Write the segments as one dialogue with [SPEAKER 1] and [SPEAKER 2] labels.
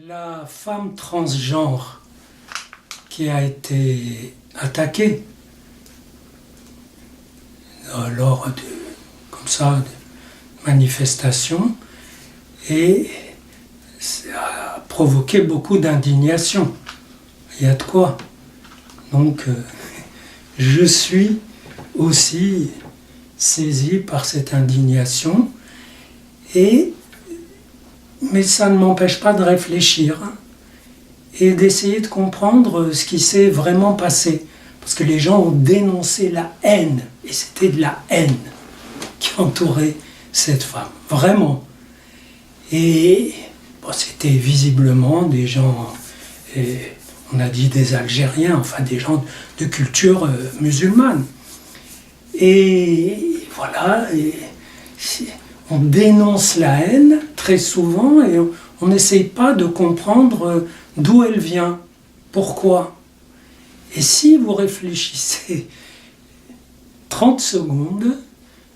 [SPEAKER 1] La femme transgenre qui a été attaquée lors de manifestations et ça a provoqué beaucoup d'indignation. Il y a de quoi. Donc je suis aussi saisi par cette indignation mais ça ne m'empêche pas de réfléchir et d'essayer de comprendre ce qui s'est vraiment passé. Parce que les gens ont dénoncé la haine, et c'était de la haine qui entourait cette femme, vraiment. Et c'était visiblement des gens, on a dit des Algériens, enfin des gens de culture musulmane. Et voilà, on dénonce la haine très souvent et on n'essaye pas de comprendre d'où elle vient, pourquoi. Et si vous réfléchissez 30 secondes,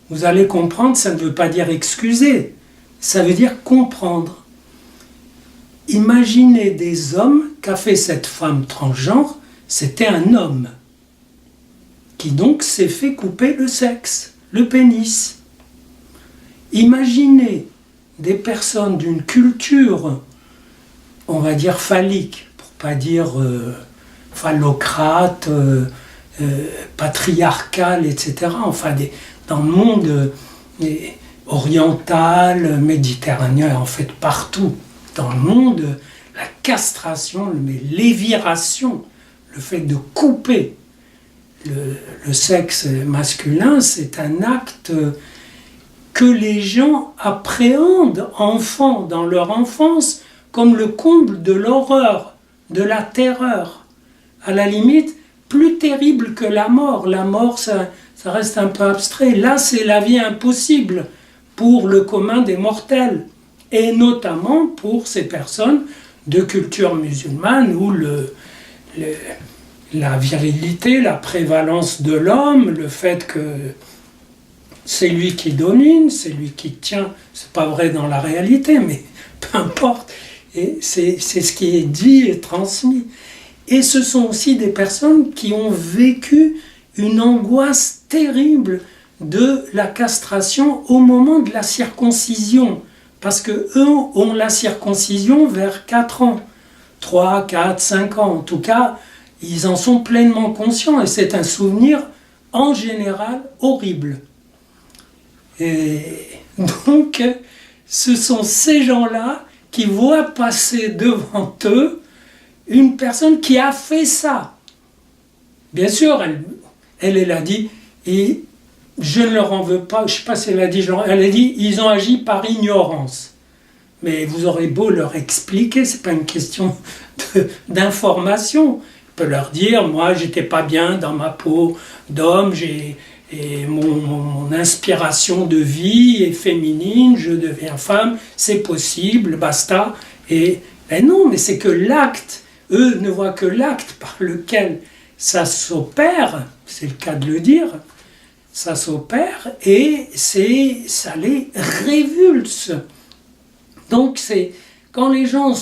[SPEAKER 1] vous allez comprendre, ça ne veut pas dire excuser, ça veut dire comprendre. Imaginez des hommes qu'a fait cette femme transgenre, c'était un homme, qui donc s'est fait couper le sexe, le pénis. Imaginez des personnes d'une culture, on va dire phallique, pour pas dire phallocrate, patriarcale, etc. Enfin, dans le monde oriental, méditerranéen, en fait partout dans le monde, la castration, l'éviration, le fait de couper le sexe masculin, c'est un acte que les gens appréhendent, enfants, dans leur enfance, comme le comble de l'horreur, de la terreur. À la limite, plus terrible que la mort. La mort, ça reste un peu abstrait. Là, c'est la vie impossible pour le commun des mortels, et notamment pour ces personnes de culture musulmane où la virilité, la prévalence de l'homme, le fait que c'est lui qui domine, c'est lui qui tient, c'est pas vrai dans la réalité, mais peu importe, et c'est ce qui est dit et transmis. Et ce sont aussi des personnes qui ont vécu une angoisse terrible de la castration au moment de la circoncision, parce que eux ont la circoncision vers 4 ans, 3, 4, 5 ans, en tout cas, ils en sont pleinement conscients, et c'est un souvenir en général horrible. Et donc, ce sont ces gens-là qui voient passer devant eux une personne qui a fait ça. Bien sûr, elle a dit, et je ne leur en veux pas, je ne sais pas si elle a dit, ils ont agi par ignorance. Mais vous aurez beau leur expliquer, ce n'est pas une question d'information. On peut leur dire, moi, j'étais pas bien dans ma peau d'homme, et mon inspiration de vie est féminine, je deviens femme, c'est possible, basta. Et non, mais c'est que l'acte, eux ne voient que l'acte par lequel ça s'opère, c'est le cas de le dire, ça s'opère et ça les révulse. Donc c'est quand les gens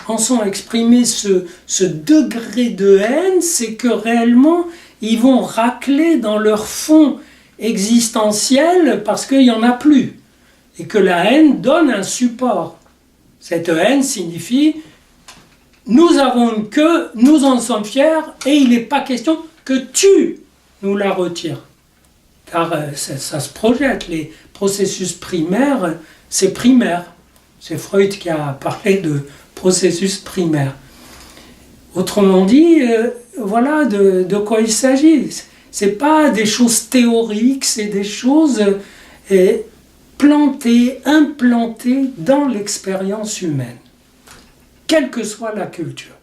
[SPEAKER 1] en sont exprimés ce degré de haine, c'est que réellement ils vont racler dans leur fond existentiel parce qu'il n'y en a plus. Et que la haine donne un support. Cette haine signifie nous avons une queue, nous en sommes fiers et il n'est pas question que tu nous la retires. Car ça se projette, les processus primaires, c'est primaire. C'est Freud qui a parlé de processus primaire. Autrement dit, voilà de quoi il s'agit. Ce n'est pas des choses théoriques, c'est des choses plantées, implantées dans l'expérience humaine, quelle que soit la culture.